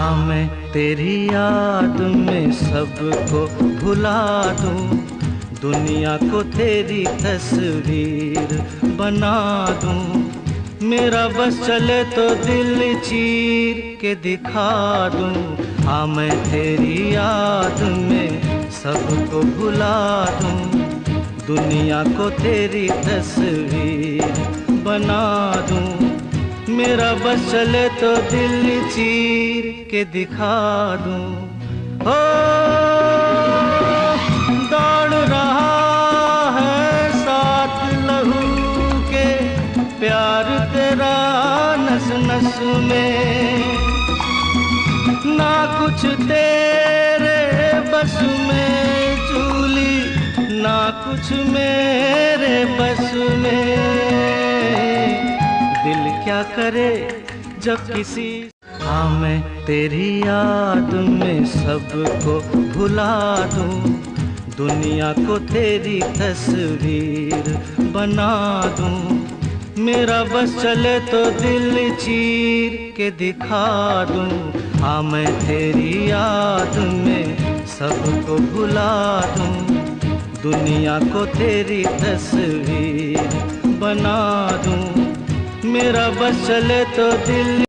हाँ मैं तेरी याद में सबको भुला दूं, दुनिया को तेरी तस्वीर बना दूं। मेरा बस चले तो दिल चीर के दिखा दूं। हाँ मैं तेरी याद में सबको भुला दूं, दुनिया को तेरी तस्वीर बना दूं। मेरा बस चले तो दिल चीर के दिखा दूं। हो दौड़ रहा है साथ लहू के, प्यार तेरा नस नस में, ना कुछ तेरे बस में चूली, ना कुछ मेरे बस में। दिल क्या करे जब किसी, हाँ मैं तेरी याद में सबको भुला दूं, दुनिया को तेरी तस्वीर बना दूं। मेरा बस चले तो दिल चीर के दिखा दूं। हाँ मैं तेरी याद में सबको भुला दूं, दुनिया को तेरी तस्वीर बना दूं। मेरा बस चले तो दिल